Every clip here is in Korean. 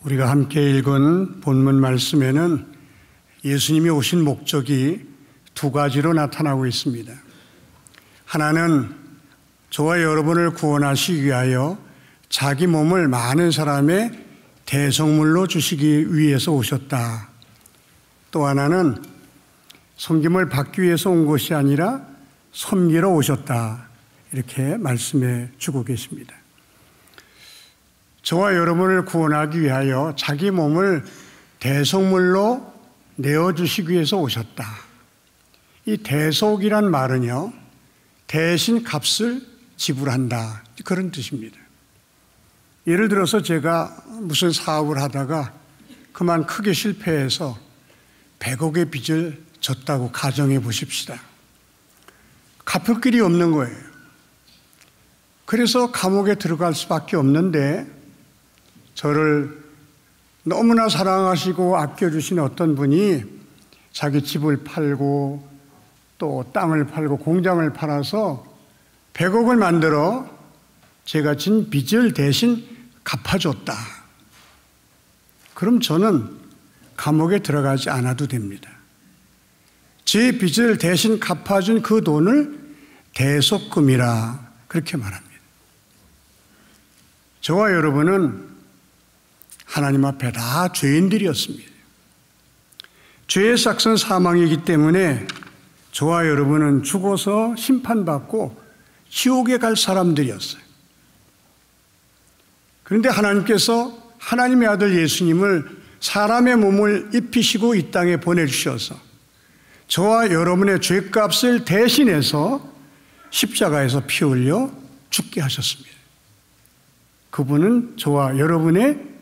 우리가 함께 읽은 본문 말씀에는 예수님이 오신 목적이 두 가지로 나타나고 있습니다. 하나는 저와 여러분을 구원하시기 위하여 자기 몸을 많은 사람의 대속물로 주시기 위해서 오셨다. 또 하나는 섬김을 받기 위해서 온 것이 아니라 섬기러 오셨다. 이렇게 말씀해 주고 계십니다. 저와 여러분을 구원하기 위하여 자기 몸을 대속물로 내어주시기 위해서 오셨다. 이 대속이란 말은요, 대신 값을 지불한다. 그런 뜻입니다. 예를 들어서 제가 무슨 사업을 하다가 그만 크게 실패해서 100억의 빚을 졌다고 가정해 보십시다. 갚을 길이 없는 거예요. 그래서 감옥에 들어갈 수밖에 없는데 저를 너무나 사랑하시고 아껴주신 어떤 분이 자기 집을 팔고 또 땅을 팔고 공장을 팔아서 100억을 만들어 제가 진 빚을 대신 갚아줬다. 그럼 저는 감옥에 들어가지 않아도 됩니다. 제 빚을 대신 갚아준 그 돈을 대속금이라 그렇게 말합니다. 저와 여러분은 하나님 앞에 다 죄인들이었습니다. 죄의 삭은 사망이기 때문에 저와 여러분은 죽어서 심판받고 지옥에 갈 사람들이었어요. 그런데 하나님께서 하나님의 아들 예수님을 사람의 몸을 입히시고 이 땅에 보내주셔서 저와 여러분의 죄값을 대신해서 십자가에서 피 흘려 죽게 하셨습니다. 그분은 저와 여러분의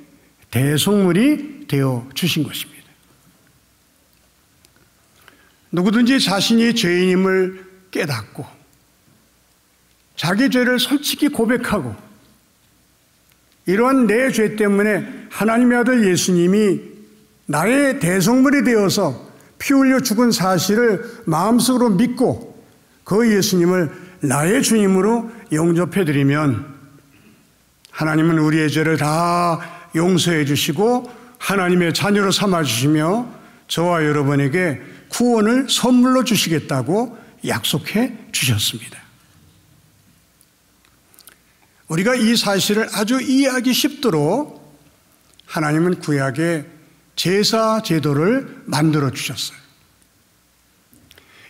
대속물이 되어 주신 것입니다. 누구든지 자신이 죄인임을 깨닫고 자기 죄를 솔직히 고백하고 이러한 내 죄 때문에 하나님의 아들 예수님이 나의 대속물이 되어서 피 흘려 죽은 사실을 마음속으로 믿고 그 예수님을 나의 주님으로 영접해드리면 하나님은 우리의 죄를 다 용서해 주시고 하나님의 자녀로 삼아 주시며 저와 여러분에게 구원을 선물로 주시겠다고 약속해 주셨습니다. 우리가 이 사실을 아주 이해하기 쉽도록 하나님은 구약에 제사 제도를 만들어 주셨어요.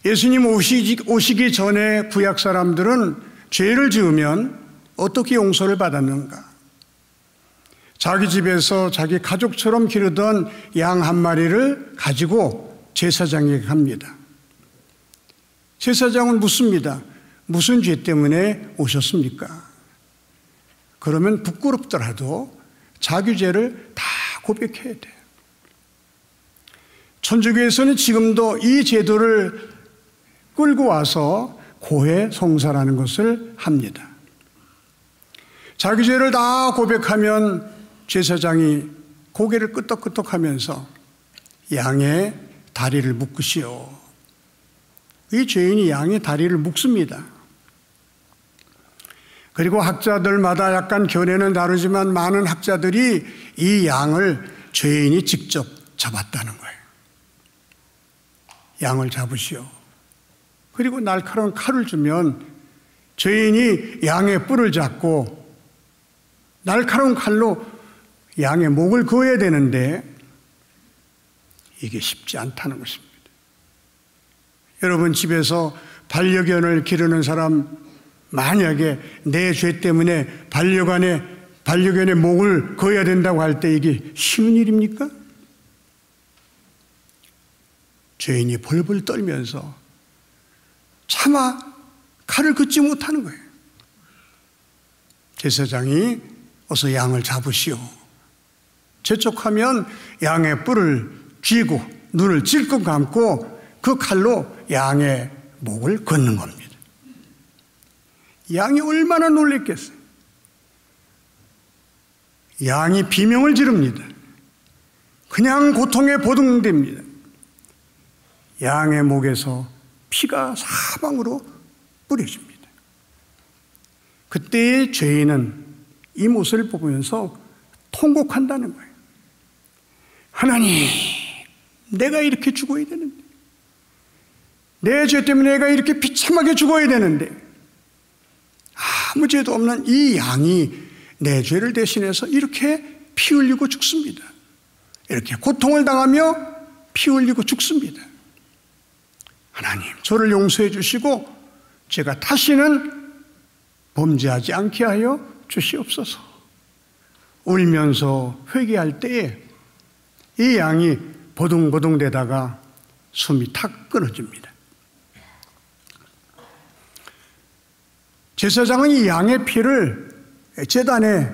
예수님 오시기 전에 구약 사람들은 죄를 지으면 어떻게 용서를 받았는가? 자기 집에서 자기 가족처럼 기르던 양 한 마리를 가지고 제사장에게 갑니다. 제사장은 묻습니다. 무슨 죄 때문에 오셨습니까? 그러면 부끄럽더라도 자기 죄를 다 고백해야 돼요. 천주교에서는 지금도 이 제도를 끌고 와서 고해 성사라는 것을 합니다. 자기 죄를 다 고백하면 제사장이 고개를 끄덕끄덕하면서 양의 다리를 묶으시오. 이 죄인이 양의 다리를 묶습니다. 그리고 학자들마다 약간 견해는 다르지만 많은 학자들이 이 양을 죄인이 직접 잡았다는 거예요. 양을 잡으시오. 그리고 날카로운 칼을 주면 죄인이 양의 뿔을 잡고 날카로운 칼로 양의 목을 그어야 되는데 이게 쉽지 않다는 것입니다. 여러분 집에서 반려견을 기르는 사람 만약에 내 죄 때문에 반려견의 목을 그어야 된다고 할 때 이게 쉬운 일입니까? 죄인이 벌벌 떨면서 차마 칼을 긋지 못하는 거예요. 제사장이 어서 양을 잡으시오. 재촉하면 양의 뿔을 쥐고 눈을 찔끔 감고 그 칼로 양의 목을 긋는 겁니다. 양이 얼마나 놀랬겠어요. 양이 비명을 지릅니다. 그냥 고통에 보등됩니다. 양의 목에서 피가 사방으로 뿌려집니다. 그때의 죄인은 이 모습을 보면서 통곡한다는 거예요. 하나님, 내가 이렇게 죽어야 되는데, 내 죄 때문에 내가 이렇게 비참하게 죽어야 되는데, 아무 죄도 없는 이 양이 내 죄를 대신해서 이렇게 피 흘리고 죽습니다. 이렇게 고통을 당하며 피 흘리고 죽습니다. 하나님, 저를 용서해 주시고 제가 다시는 범죄하지 않게 하여 주시옵소서. 울면서 회개할 때에 이 양이 보둥보둥 대다가 숨이 탁 끊어집니다. 제사장은 이 양의 피를 제단에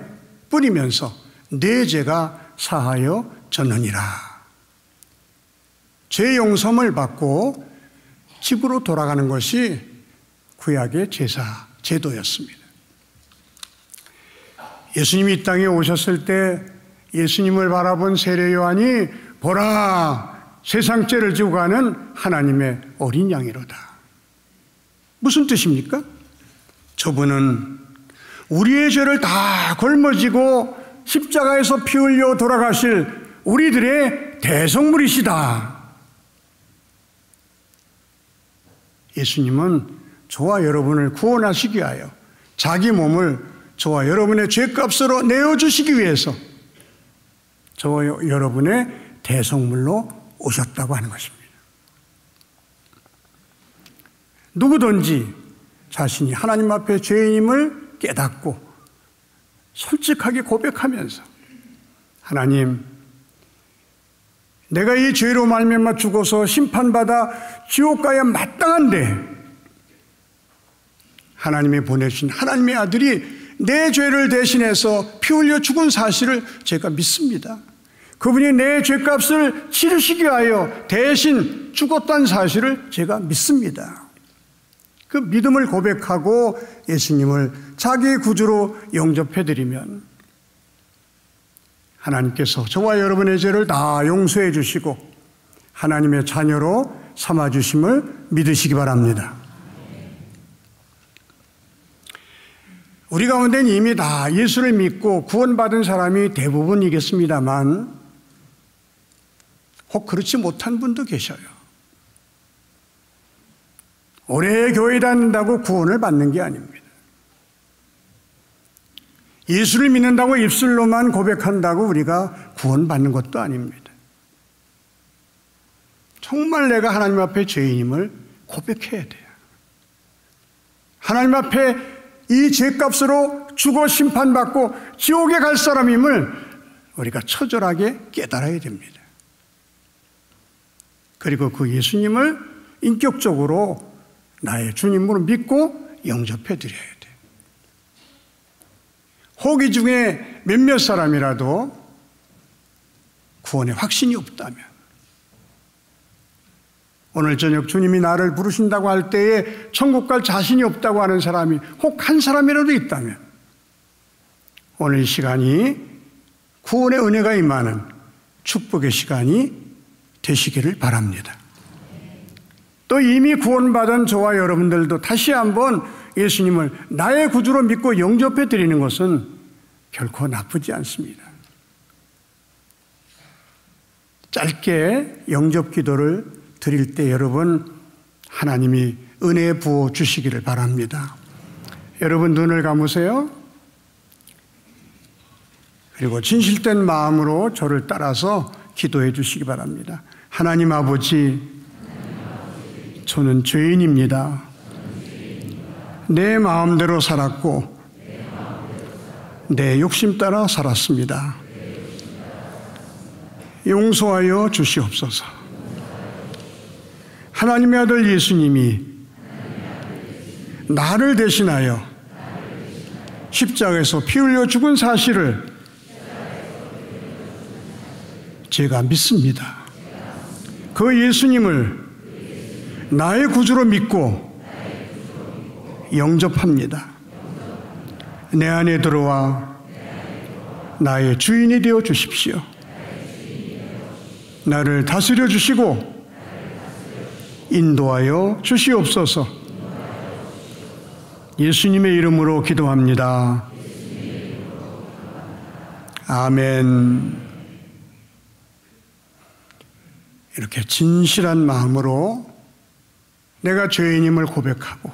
뿌리면서 내 죄가 사하여 졌느니라. 죄 용서를 받고 집으로 돌아가는 것이 구약의 제도였습니다. 예수님이 이 땅에 오셨을 때 예수님을 바라본 세례 요한이 보라, 세상 죄를 지고 가는 하나님의 어린 양이로다. 무슨 뜻입니까? 저분은 우리의 죄를 다 걸머지고 십자가에서 피 흘려 돌아가실 우리들의 대성물이시다. 예수님은 저와 여러분을 구원하시기 위하여 자기 몸을 저와 여러분의 죄값으로 내어주시기 위해서 저와 여러분의 대성물로 오셨다고 하는 것입니다. 누구든지 자신이 하나님 앞에 죄인임을 깨닫고 솔직하게 고백하면서 하나님, 내가 이 죄로 말미암아 죽어서 심판받아 지옥 가야 마땅한데 하나님이 보내주신 하나님의 아들이 내 죄를 대신해서 피 흘려 죽은 사실을 제가 믿습니다. 그분이 내 죄값을 치르시기 위하여 대신 죽었다는 사실을 제가 믿습니다. 그 믿음을 고백하고 예수님을 자기의 구주로 영접해드리면 하나님께서 저와 여러분의 죄를 다 용서해 주시고 하나님의 자녀로 삼아주심을 믿으시기 바랍니다. 우리 가운데는 이미 다 예수를 믿고 구원받은 사람이 대부분이겠습니다만 혹 그렇지 못한 분도 계셔요. 오래 교회 다닌다고 구원을 받는 게 아닙니다. 예수를 믿는다고 입술로만 고백한다고 우리가 구원받는 것도 아닙니다. 정말 내가 하나님 앞에 죄인임을 고백해야 돼요. 하나님 앞에 이 죄값으로 죽어 심판받고 지옥에 갈 사람임을 우리가 처절하게 깨달아야 됩니다. 그리고 그 예수님을 인격적으로 나의 주님으로 믿고 영접해 드려야 돼요. 혹 이 중에 몇몇 사람이라도 구원에 확신이 없다면 오늘 저녁 주님이 나를 부르신다고 할 때에 천국 갈 자신이 없다고 하는 사람이 혹 한 사람이라도 있다면 오늘 이 시간이 구원의 은혜가 임하는 축복의 시간이 되시기를 바랍니다. 또 이미 구원받은 저와 여러분들도 다시 한번 예수님을 나의 구주로 믿고 영접해 드리는 것은 결코 나쁘지 않습니다. 짧게 영접 기도를 드릴 때 여러분 하나님이 은혜 부어 주시기를 바랍니다. 여러분 눈을 감으세요. 그리고 진실된 마음으로 저를 따라서 기도해 주시기 바랍니다. 하나님 아버지, 저는 죄인입니다. 내 마음대로 살았고 내 욕심 따라 살았습니다. 용서하여 주시옵소서. 하나님의 아들 예수님이 나를 대신하여 십자가에서 피 흘려 죽은 사실을 제가 믿습니다. 그 예수님을 나의 구주로 믿고 영접합니다. 내 안에 들어와 나의 주인이 되어 주십시오. 나를 다스려 주시고 인도하여 주시옵소서. 예수님의 이름으로 기도합니다. 아멘. 이렇게 진실한 마음으로 내가 죄인임을 고백하고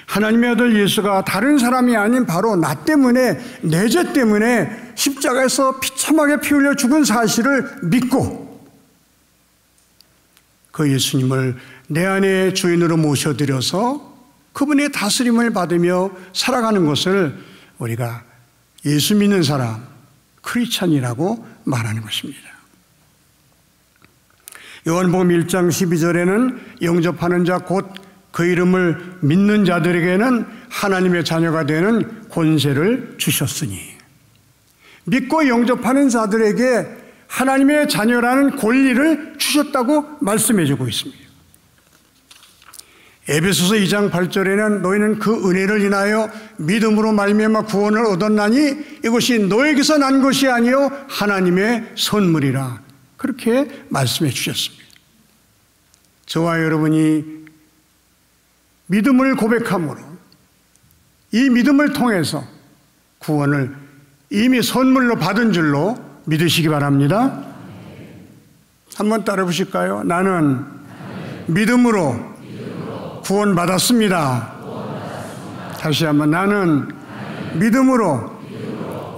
하나님의 아들 예수가 다른 사람이 아닌 바로 나 때문에, 내 죄 때문에 십자가에서 비참하게 피 흘려 죽은 사실을 믿고 그 예수님을 내 안에 주인으로 모셔드려서 그분의 다스림을 받으며 살아가는 것을 우리가 예수 믿는 사람, 크리스찬이라고 말하는 것입니다. 요한복음 1장 12절에는 영접하는 자 곧 그 이름을 믿는 자들에게는 하나님의 자녀가 되는 권세를 주셨으니, 믿고 영접하는 자들에게 하나님의 자녀라는 권리를 주셨다고 말씀해 주고 있습니다. 에베소서 2장 8절에는 너희는 그 은혜를 인하여 믿음으로 말미암아 구원을 얻었나니 이것이 너에게서 난 것이 아니요 하나님의 선물이라, 그렇게 말씀해 주셨습니다. 저와 여러분이 믿음을 고백함으로 이 믿음을 통해서 구원을 이미 선물로 받은 줄로 믿으시기 바랍니다. 한번 따라 보실까요? 나는 믿음으로 구원받았습니다. 다시 한번, 나는 믿음으로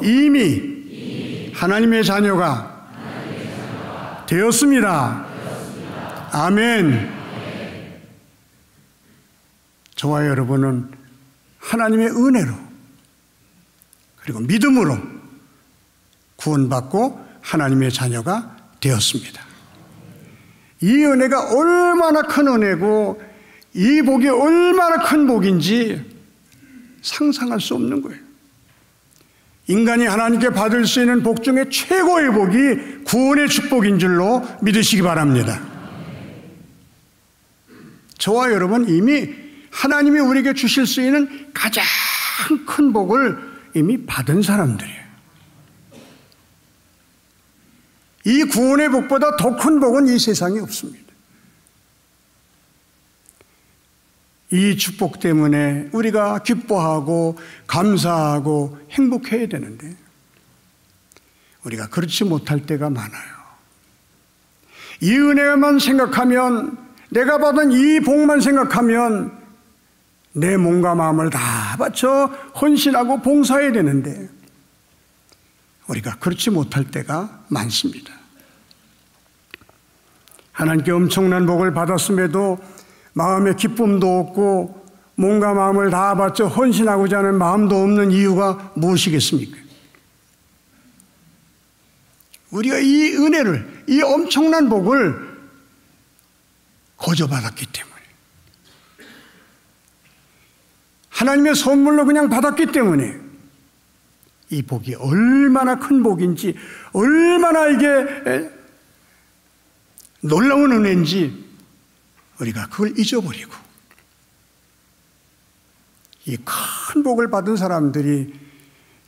이미 하나님의 자녀가 되었습니다. 아멘. 저와 여러분은 하나님의 은혜로 그리고 믿음으로 구원받고 하나님의 자녀가 되었습니다. 이 은혜가 얼마나 큰 은혜고 이 복이 얼마나 큰 복인지 상상할 수 없는 거예요. 인간이 하나님께 받을 수 있는 복 중에 최고의 복이 구원의 축복인 줄로 믿으시기 바랍니다. 저와 여러분 이미 하나님이 우리에게 주실 수 있는 가장 큰 복을 이미 받은 사람들이에요. 이 구원의 복보다 더 큰 복은 이 세상에 없습니다. 이 축복 때문에 우리가 기뻐하고 감사하고 행복해야 되는데 우리가 그렇지 못할 때가 많아요. 이 은혜만 생각하면, 내가 받은 이 복만 생각하면 내 몸과 마음을 다 바쳐 헌신하고 봉사해야 되는데 우리가 그렇지 못할 때가 많습니다. 하나님께 엄청난 복을 받았음에도 마음에 기쁨도 없고 몸과 마음을 다 바쳐 헌신하고자 하는 마음도 없는 이유가 무엇이겠습니까? 우리가 이 은혜를, 이 엄청난 복을 거저받았기 때문에, 하나님의 선물로 그냥 받았기 때문에 이 복이 얼마나 큰 복인지, 얼마나 이게 놀라운 은혜인지 우리가 그걸 잊어버리고 이 큰 복을 받은 사람들이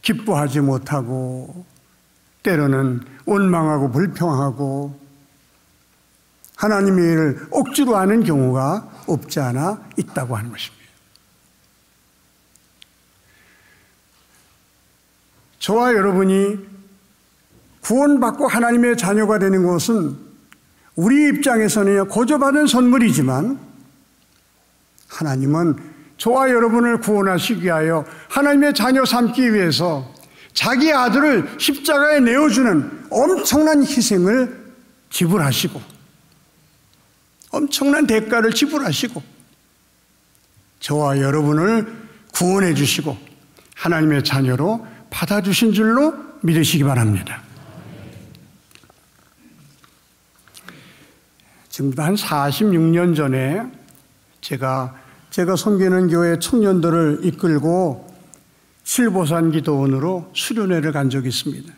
기뻐하지 못하고 때로는 원망하고 불평하고 하나님의 일을 억지로 하는 경우가 없지 않아 있다고 하는 것입니다. 저와 여러분이 구원받고 하나님의 자녀가 되는 것은 우리 입장에서는 거저받은 선물이지만 하나님은 저와 여러분을 구원하시기 위하여 하나님의 자녀 삼기 위해서 자기 아들을 십자가에 내어주는 엄청난 희생을 지불하시고 엄청난 대가를 지불하시고 저와 여러분을 구원해 주시고 하나님의 자녀로 받아주신 줄로 믿으시기 바랍니다. 지금부터 한 46년 전에 제가 섬기는 교회 청년들을 이끌고 칠보산 기도원으로 수련회를 간 적이 있습니다.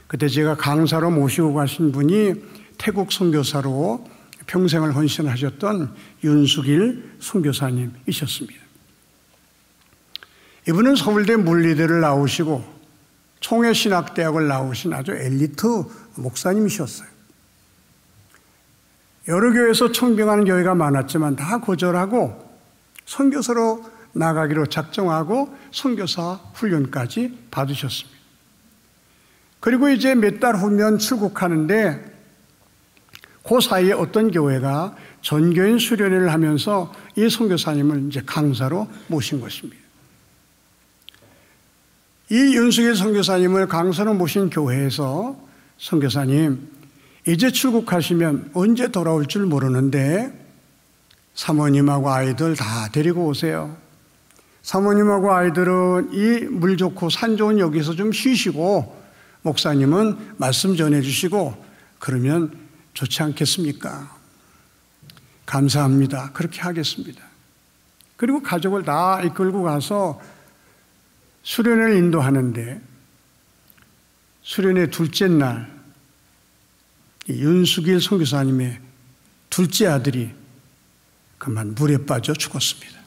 그때 제가 강사로 모시고 가신 분이 태국 선교사로 평생을 헌신하셨던 윤숙일 선교사님이셨습니다. 이분은 서울대 물리대를 나오시고 총회신학대학을 나오신 아주 엘리트 목사님이셨어요. 여러 교회에서 청빙하는 교회가 많았지만 다 거절하고 선교사로 나가기로 작정하고 선교사 훈련까지 받으셨습니다. 그리고 이제 몇 달 후면 출국하는데 그 사이에 어떤 교회가 전교인 수련회를 하면서 이 선교사님을 이제 강사로 모신 것입니다. 이 윤석열 선교사님을 강사로 모신 교회에서 선교사님, 이제 출국하시면 언제 돌아올 줄 모르는데 사모님하고 아이들 다 데리고 오세요. 사모님하고 아이들은 이 물 좋고 산 좋은 여기서 좀 쉬시고 목사님은 말씀 전해주시고 그러면 좋지 않겠습니까? 감사합니다. 그렇게 하겠습니다. 그리고 가족을 다 이끌고 가서 수련회를 인도하는데 수련회 둘째 날 윤수길 선교사님의 둘째 아들이 그만 물에 빠져 죽었습니다.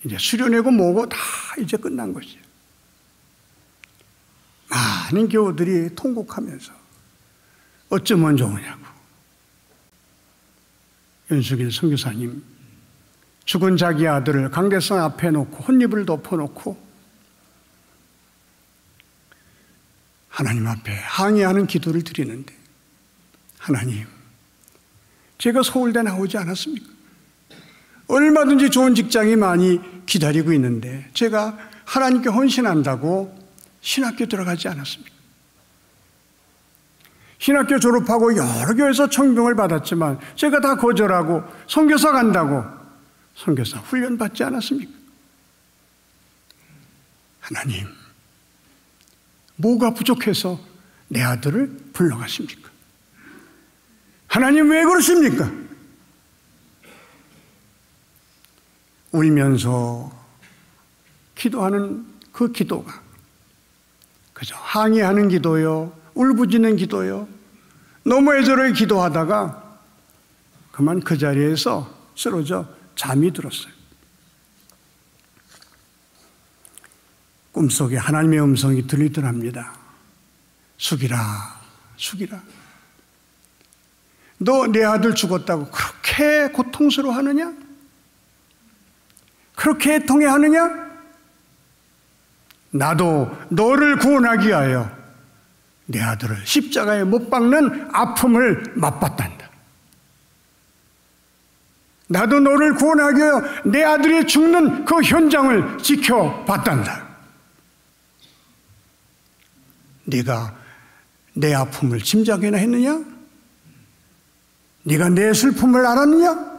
이제 수련회고 뭐고 다 이제 끝난 거죠. 많은 교우들이 통곡하면서 어쩌면 좋으냐고. 윤수길 선교사님 죽은 자기 아들을 강대상 앞에 놓고 혼입을 덮어놓고 하나님 앞에 항의하는 기도를 드리는데 하나님, 제가 서울대 나오지 않았습니까? 얼마든지 좋은 직장이 많이 기다리고 있는데 제가 하나님께 헌신한다고 신학교 들어가지 않았습니까? 신학교 졸업하고 여러 교회에서 청병을 받았지만 제가 다 거절하고 선교사 간다고 선교사 훈련 받지 않았습니까? 하나님, 뭐가 부족해서 내 아들을 불러가십니까? 하나님 왜 그러십니까? 울면서 기도하는 그 기도가 그저 항의하는 기도요, 울부짖는 기도요, 너무 애절하게 기도하다가 그만 그 자리에서 쓰러져 잠이 들었어요. 꿈속에 하나님의 음성이 들리더랍니다. 숙이라, 숙이라. 너 내 아들 죽었다고 그렇게 고통스러워하느냐? 그렇게 애통해하느냐? 나도 너를 구원하기 위하여 내 아들을 십자가에 못 박는 아픔을 맛봤단다. 나도 너를 구원하기 위하여 내 아들이 죽는 그 현장을 지켜봤단다. 네가 내 아픔을 짐작이나 했느냐? 네가 내 슬픔을 알았느냐?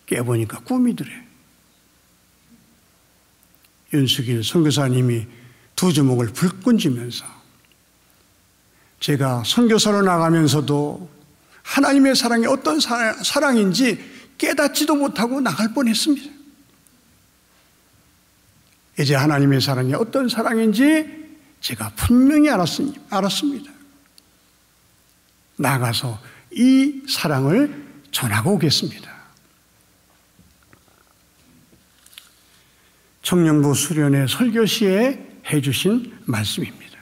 깨보니까 꿈이더래. 윤수길 선교사님이 두 주먹을 불끈 쥐면서 제가 선교사로 나가면서도 하나님의 사랑이 어떤 사랑인지 깨닫지도 못하고 나갈 뻔했습니다. 이제 하나님의 사랑이 어떤 사랑인지 제가 분명히 알았습니다. 나가서 이 사랑을 전하고 오겠습니다. 청년부 수련회 설교 시에 해주신 말씀입니다.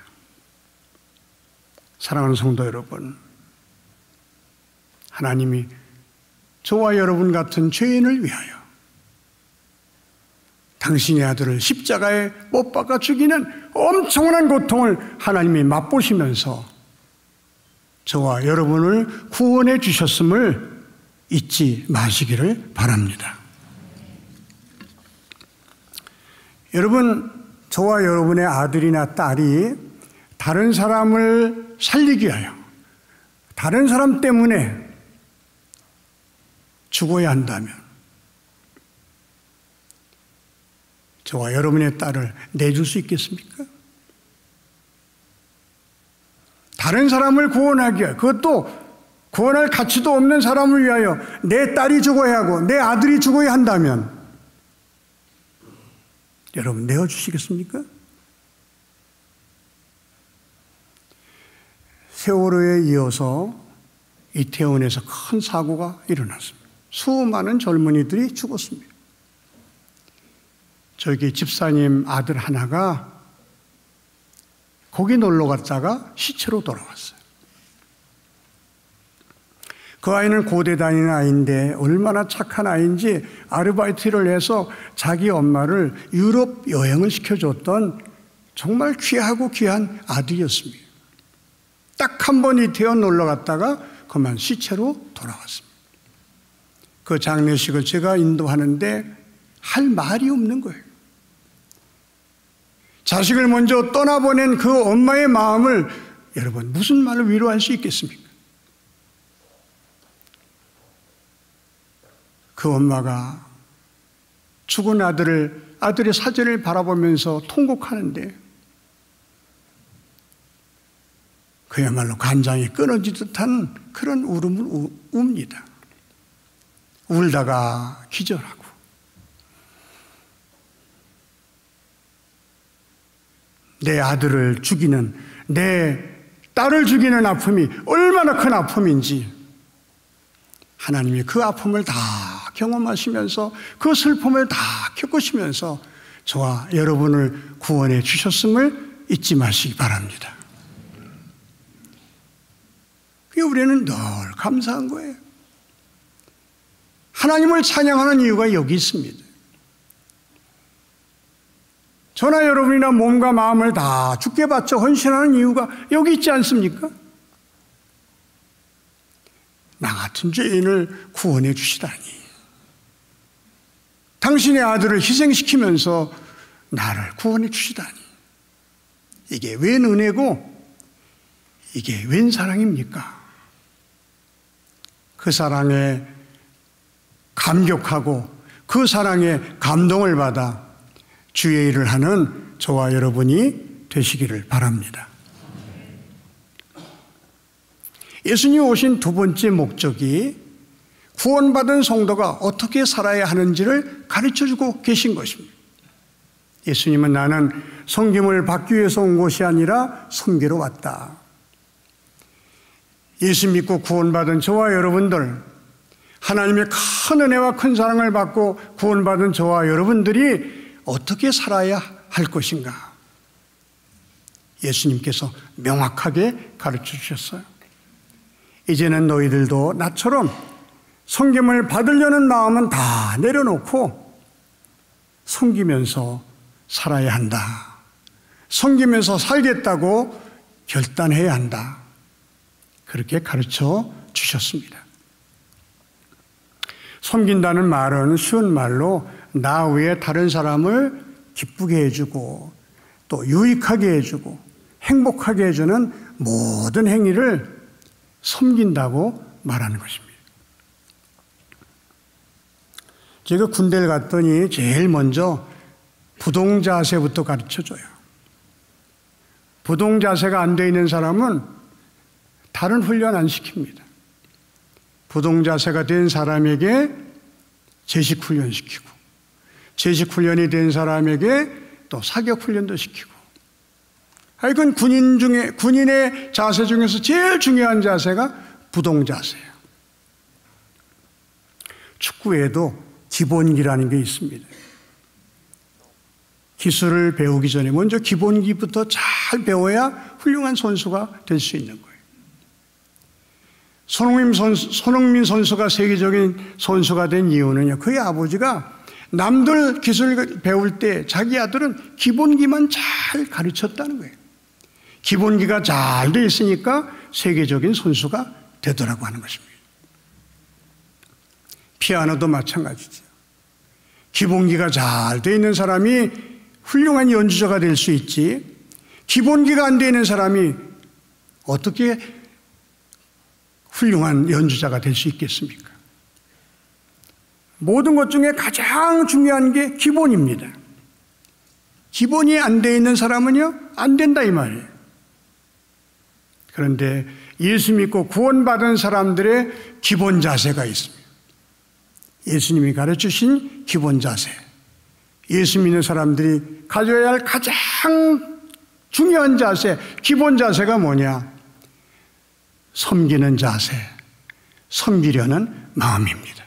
사랑하는 성도 여러분, 하나님이 저와 여러분 같은 죄인을 위하여 당신의 아들을 십자가에 못 박아 죽이는 엄청난 고통을 하나님이 맛보시면서 저와 여러분을 구원해 주셨음을 잊지 마시기를 바랍니다. 여러분, 저와 여러분의 아들이나 딸이 다른 사람을 살리기 위하여 다른 사람 때문에 죽어야 한다면 저와 여러분의 딸을 내줄 수 있겠습니까? 다른 사람을 구원하기 위하여, 그것도 구원할 가치도 없는 사람을 위하여 내 딸이 죽어야 하고 내 아들이 죽어야 한다면 여러분 내어주시겠습니까? 세월호에 이어서 이태원에서 큰 사고가 일어났습니다. 수많은 젊은이들이 죽었습니다. 저기 집사님 아들 하나가 거기 놀러 갔다가 시체로 돌아왔어요. 그 아이는 고대 다니는 아이인데 얼마나 착한 아이인지 아르바이트를 해서 자기 엄마를 유럽 여행을 시켜줬던 정말 귀하고 귀한 아들이었습니다. 딱 한 번 이태원 놀러 갔다가 그만 시체로 돌아왔습니다. 그 장례식을 제가 인도하는데 할 말이 없는 거예요. 자식을 먼저 떠나보낸 그 엄마의 마음을 여러분 무슨 말로 위로할 수 있겠습니까? 그 엄마가 죽은 아들의 사진을 바라보면서 통곡하는데 그야말로 간장이 끊어지듯한 그런 울음을 웁니다. 울다가 기절하고 내 아들을 죽이는, 내 딸을 죽이는 아픔이 얼마나 큰 아픔인지 하나님이 그 아픔을 다 경험하시면서 그 슬픔을 다 겪으시면서 저와 여러분을 구원해 주셨음을 잊지 마시기 바랍니다. 그게 우리는 늘 감사한 거예요. 하나님을 찬양하는 이유가 여기 있습니다. 저나 여러분이나 몸과 마음을 다 주께 바쳐 헌신하는 이유가 여기 있지 않습니까? 나 같은 죄인을 구원해 주시다니. 당신의 아들을 희생시키면서 나를 구원해 주시다니. 이게 웬 은혜고 이게 웬 사랑입니까? 그 사랑에 감격하고 그 사랑에 감동을 받아 주의 일을 하는 저와 여러분이 되시기를 바랍니다. 예수님 오신 두 번째 목적이 구원받은 성도가 어떻게 살아야 하는지를 가르쳐주고 계신 것입니다. 예수님은 나는 섬김을 받기 위해서 온 것이 아니라 섬기러 왔다. 예수 믿고 구원받은 저와 여러분들, 하나님의 큰 은혜와 큰 사랑을 받고 구원받은 저와 여러분들이 어떻게 살아야 할 것인가? 예수님께서 명확하게 가르쳐 주셨어요. 이제는 너희들도 나처럼 섬김을 받으려는 마음은 다 내려놓고 섬기면서 살아야 한다. 섬기면서 살겠다고 결단해야 한다. 그렇게 가르쳐 주셨습니다. 섬긴다는 말은 쉬운 말로 나 외에 다른 사람을 기쁘게 해주고 또 유익하게 해주고 행복하게 해주는 모든 행위를 섬긴다고 말하는 것입니다. 제가 군대를 갔더니 제일 먼저 부동자세부터 가르쳐줘요. 부동자세가 안 돼 있는 사람은 다른 훈련 안 시킵니다. 부동자세가 된 사람에게 제식훈련 시키고 제식훈련이 된 사람에게 또 사격훈련도 시키고 하여간 군인의 자세 중에서 제일 중요한 자세가 부동자세예요. 축구에도 기본기라는 게 있습니다. 기술을 배우기 전에 먼저 기본기부터 잘 배워야 훌륭한 선수가 될 수 있는 거예요. 손흥민 선수가 세계적인 선수가 된 이유는요, 그의 아버지가 남들 기술을 배울 때 자기 아들은 기본기만 잘 가르쳤다는 거예요. 기본기가 잘 돼 있으니까 세계적인 선수가 되더라고 하는 것입니다. 피아노도 마찬가지죠. 기본기가 잘 돼 있는 사람이 훌륭한 연주자가 될 수 있지, 기본기가 안 돼 있는 사람이 어떻게 훌륭한 연주자가 될 수 있겠습니까? 모든 것 중에 가장 중요한 게 기본입니다. 기본이 안 돼 있는 사람은요, 안 된다 이 말이에요. 그런데 예수 믿고 구원받은 사람들의 기본 자세가 있습니다. 예수님이 가르치신 기본 자세. 예수 믿는 사람들이 가져야 할 가장 중요한 자세, 기본 자세가 뭐냐? 섬기는 자세, 섬기려는 마음입니다.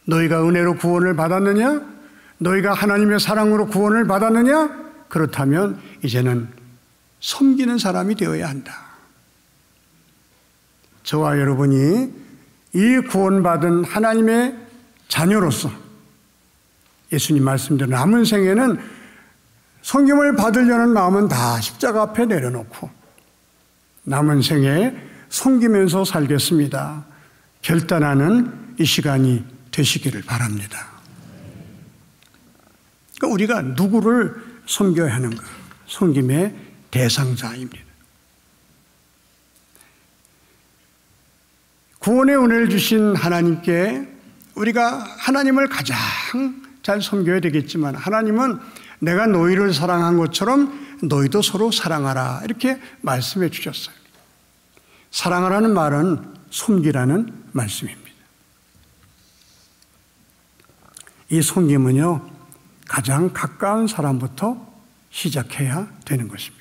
너희가 은혜로 구원을 받았느냐? 너희가 하나님의 사랑으로 구원을 받았느냐? 그렇다면 이제는 섬기는 사람이 되어야 한다. 저와 여러분이 이 구원받은 하나님의 자녀로서 예수님 말씀대로 남은 생에는 성김을 받으려는 마음은 다 십자가 앞에 내려놓고 남은 생에 섬기면서 살겠습니다. 결단하는 이 시간이 되시기를 바랍니다. 그러니까 우리가 누구를 섬겨야 하는가? 섬김의 대상자입니다. 구원의 은혜를 주신 하나님께 우리가 하나님을 가장 잘 섬겨야 되겠지만 하나님은 내가 너희를 사랑한 것처럼 너희도 서로 사랑하라 이렇게 말씀해 주셨어요. 사랑하라는 말은 섬기라는 말씀입니다. 이 섬김은요 가장 가까운 사람부터 시작해야 되는 것입니다.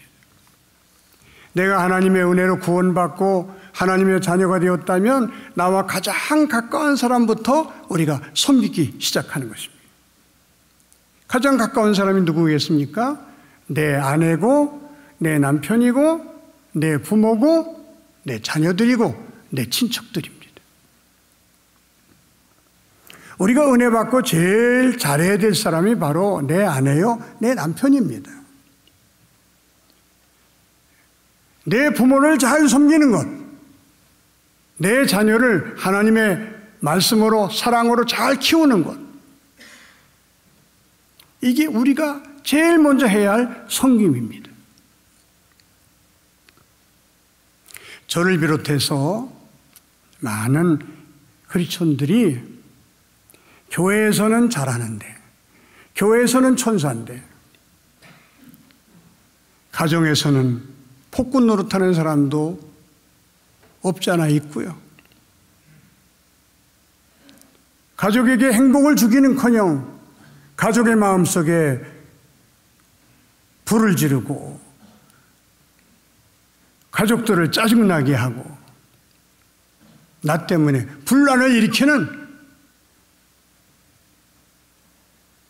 내가 하나님의 은혜로 구원받고 하나님의 자녀가 되었다면 나와 가장 가까운 사람부터 우리가 섬기기 시작하는 것입니다. 가장 가까운 사람이 누구겠습니까? 내 아내고 내 남편이고 내 부모고 내 자녀들이고 내 친척들입니다. 우리가 은혜 받고 제일 잘해야 될 사람이 바로 내 아내요, 내 남편입니다. 내 부모를 잘 섬기는 것, 내 자녀를 하나님의 말씀으로 사랑으로 잘 키우는 것, 이게 우리가 제일 먼저 해야 할 섬김입니다. 저를 비롯해서 많은 크리스천들이 교회에서는 잘하는데, 교회에서는 천사인데, 가정에서는 폭군 노릇하는 사람도 없지 않아 있고요. 가족에게 행복을 주기는커녕 가족의 마음속에 불을 지르고 가족들을 짜증나게 하고 나 때문에 분란을 일으키는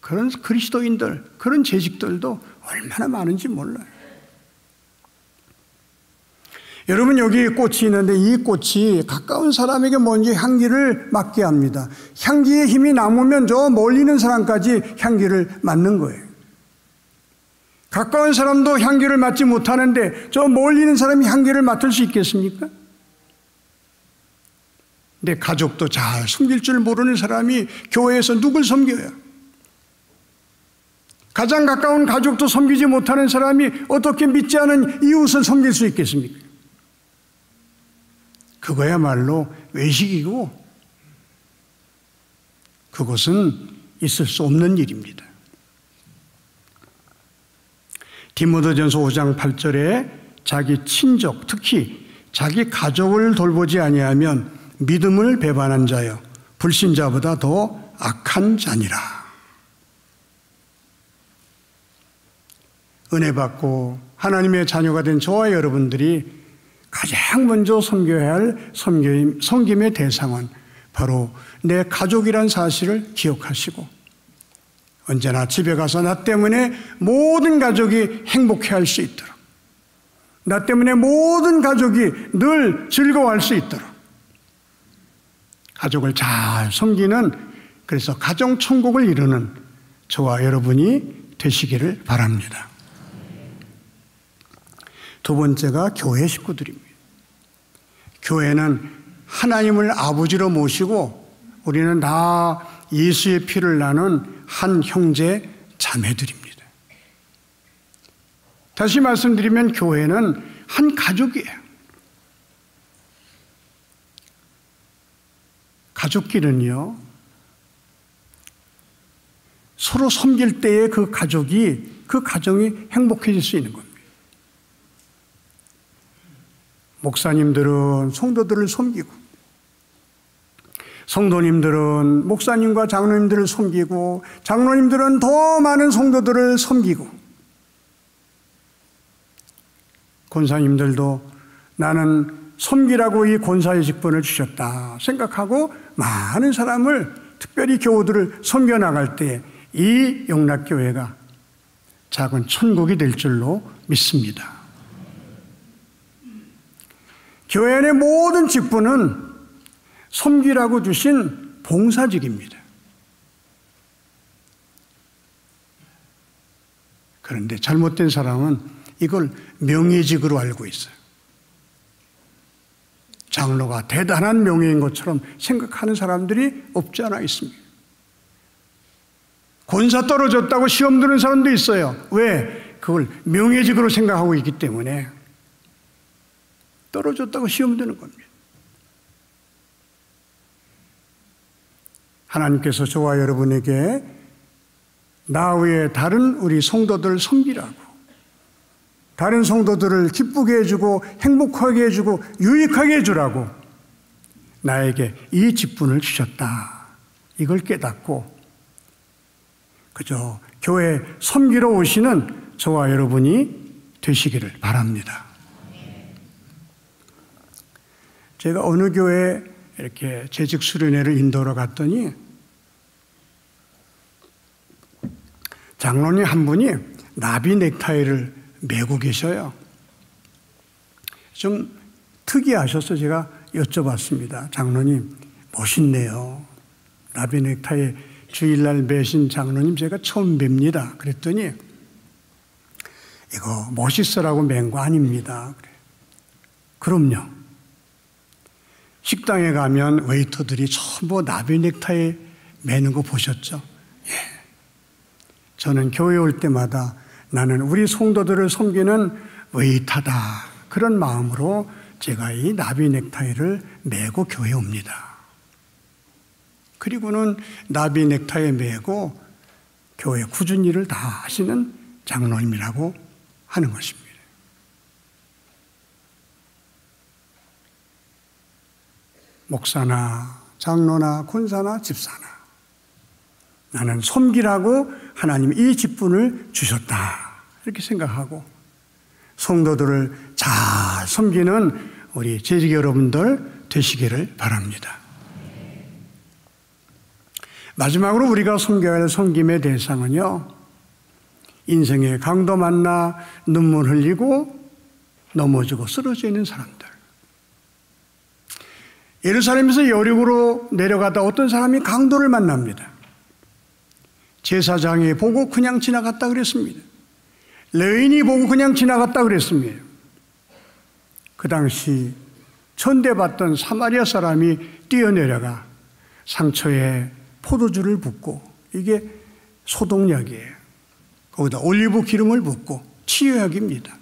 그런 그리스도인들, 그런 재직들도 얼마나 많은지 몰라요. 여러분 여기 꽃이 있는데 이 꽃이 가까운 사람에게 먼저 향기를 맡게 합니다. 향기의 힘이 남으면 저 멀리 있는 사람까지 향기를 맡는 거예요. 가까운 사람도 향기를 맡지 못하는데 저 멀리 있는 사람이 향기를 맡을 수 있겠습니까? 내 가족도 잘 섬길 줄 모르는 사람이 교회에서 누굴 섬겨요? 가장 가까운 가족도 섬기지 못하는 사람이 어떻게 믿지 않은 이웃을 섬길 수 있겠습니까? 그거야말로 외식이고 그것은 있을 수 없는 일입니다. 디모데전서 5장 8절에 자기 친족, 특히 자기 가족을 돌보지 아니하면 믿음을 배반한 자여 불신자보다 더 악한 자니라. 은혜 받고 하나님의 자녀가 된 저와 여러분들이 가장 먼저 섬겨야 할 섬김의 대상은 바로 내 가족이란 사실을 기억하시고 언제나 집에 가서 나 때문에 모든 가족이 행복해할 수 있도록, 나 때문에 모든 가족이 늘 즐거워할 수 있도록 가족을 잘 섬기는, 그래서 가정천국을 이루는 저와 여러분이 되시기를 바랍니다. 두 번째가 교회 식구들입니다. 교회는 하나님을 아버지로 모시고 우리는 다 예수의 피를 나눈 한 형제 자매들입니다. 다시 말씀드리면 교회는 한 가족이에요. 가족끼리는요, 서로 섬길 때에 그 가정이 행복해질 수 있는 겁니다. 목사님들은 성도들을 섬기고, 성도님들은 목사님과 장로님들을 섬기고, 장로님들은 더 많은 성도들을 섬기고, 권사님들도 나는 섬기라고 이 권사의 직분을 주셨다 생각하고 많은 사람을, 특별히 교우들을 섬겨나갈 때 이 영락교회가 작은 천국이 될 줄로 믿습니다. 교회 안의 모든 직분은 섬기라고 주신 봉사직입니다. 그런데 잘못된 사람은 이걸 명예직으로 알고 있어요. 장로가 대단한 명예인 것처럼 생각하는 사람들이 없지 않아 있습니다. 권사 떨어졌다고 시험 드는 사람도 있어요. 왜? 그걸 명예직으로 생각하고 있기 때문에 떨어졌다고 시험 드는 겁니다. 하나님께서 저와 여러분에게 나 외에 다른 우리 성도들을 섬기라고, 다른 성도들을 기쁘게 해주고 행복하게 해주고 유익하게 해주라고 나에게 이 직분을 주셨다. 이걸 깨닫고 그저 교회 섬기러 오시는 저와 여러분이 되시기를 바랍니다. 제가 어느 교회에 이렇게 재직 수련회를 인도하러 갔더니 장로님 한 분이 나비 넥타이를 메고 계셔요. 좀 특이하셔서 제가 여쭤봤습니다. 장로님 멋있네요. 나비 넥타이 주일날 매신 장로님 제가 처음 뵙니다. 그랬더니 이거 멋있으라고 맨 거 아닙니다. 그래. 그럼요. 식당에 가면 웨이터들이 전부 나비 넥타이 매는 거 보셨죠? 예. 저는 교회 올 때마다 나는 우리 성도들을 섬기는 웨이터다. 그런 마음으로 제가 이 나비 넥타이를 메고 교회에 옵니다. 그리고는 나비 넥타이 메고 교회 굳은 일을 다 하시는 장로님이라고 하는 것입니다. 목사나 장로나 권사나 집사나 나는 섬기라고 하나님이 이 직분을 주셨다. 이렇게 생각하고 성도들을 잘 섬기는 우리 재직 여러분들 되시기를 바랍니다. 마지막으로 우리가 섬겨야 할 섬김의 대상은요, 인생의 강도 만나 눈물 흘리고 넘어지고 쓰러져 있는 사람들. 예루살렘에서 여리고로 내려가다 어떤 사람이 강도를 만납니다. 제사장이 보고 그냥 지나갔다 그랬습니다. 레위인이 보고 그냥 지나갔다 그랬습니다. 그 당시 천대받던 사마리아 사람이 뛰어내려가 상처에 포도주를 붓고, 이게 소독약이에요. 거기다 올리브 기름을 붓고 치유약입니다.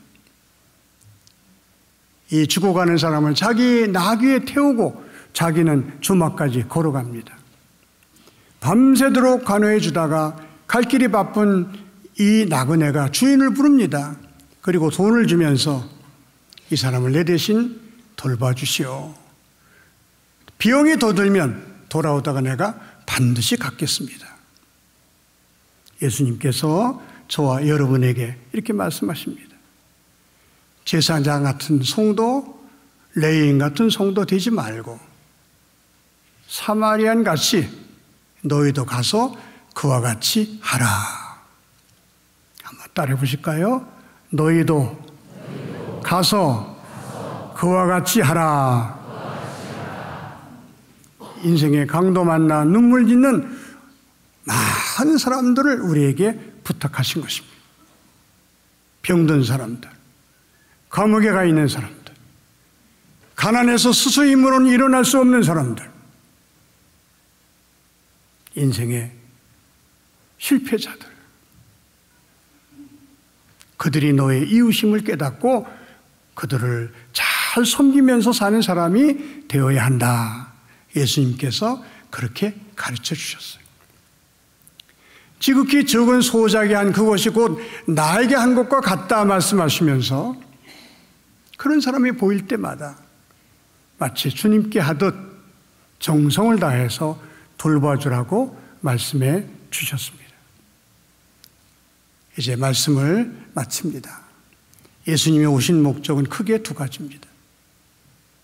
이 죽어가는 사람을 자기 나귀에 태우고 자기는 주막까지 걸어갑니다. 밤새도록 간호해 주다가 갈 길이 바쁜 이 나그네가 주인을 부릅니다. 그리고 돈을 주면서 이 사람을 내 대신 돌봐주시오. 비용이 더 들면 돌아오다가 내가 반드시 갚겠습니다. 예수님께서 저와 여러분에게 이렇게 말씀하십니다. 제사장 같은 성도, 레위인 같은 성도 되지 말고 사마리안 같이 너희도 가서 그와 같이 하라. 한번 따라해 보실까요? 너희도 가서 그와 같이 하라. 인생의 강도 만나 눈물 짓는 많은 사람들을 우리에게 부탁하신 것입니다. 병든 사람들, 감옥에 가 있는 사람들, 가난해서 스스로 힘으로는 일어날 수 없는 사람들, 인생의 실패자들, 그들이 너의 이웃임을 깨닫고 그들을 잘 섬기면서 사는 사람이 되어야 한다. 예수님께서 그렇게 가르쳐 주셨어요. 지극히 적은 소작이 한 그것이 곧 나에게 한 것과 같다 말씀하시면서 그런 사람이 보일 때마다 마치 주님께 하듯 정성을 다해서 돌봐주라고 말씀해 주셨습니다. 이제 말씀을 마칩니다. 예수님이 오신 목적은 크게 두 가지입니다.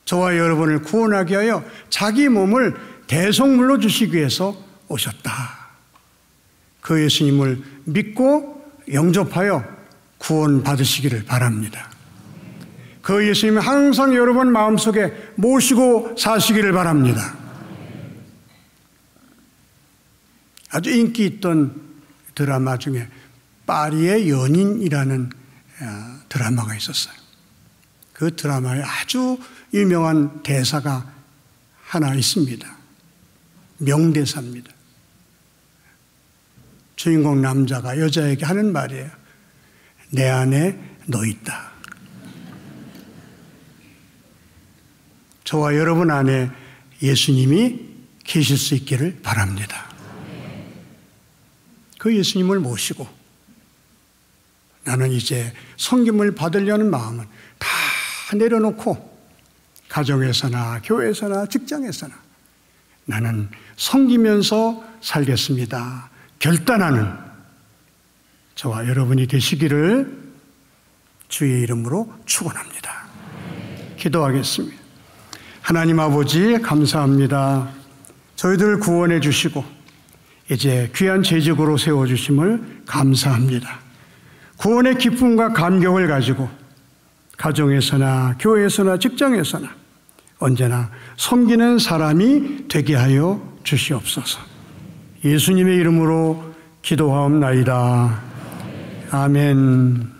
저와 여러분을 구원하기 위하여 자기 몸을 대속물로 주시기 위해서 오셨다. 그 예수님을 믿고 영접하여 구원 받으시기를 바랍니다. 그 예수님 항상 여러분 마음속에 모시고 사시기를 바랍니다. 아주 인기 있던 드라마 중에 파리의 연인이라는 드라마가 있었어요. 그 드라마에 아주 유명한 대사가 하나 있습니다. 명대사입니다. 주인공 남자가 여자에게 하는 말이에요. 내 안에 너 있다. 저와 여러분 안에 예수님이 계실 수 있기를 바랍니다. 그 예수님을 모시고 나는 이제 섬김을 받으려는 마음은 다 내려놓고 가정에서나 교회에서나 직장에서나 나는 섬기면서 살겠습니다. 결단하는 저와 여러분이 되시기를 주의 이름으로 축원합니다. 기도하겠습니다. 하나님 아버지 감사합니다. 저희들 구원해 주시고 이제 귀한 재직으로 세워주심을 감사합니다. 구원의 기쁨과 감격을 가지고 가정에서나 교회에서나 직장에서나 언제나 섬기는 사람이 되게 하여 주시옵소서. 예수님의 이름으로 기도하옵나이다. 아멘.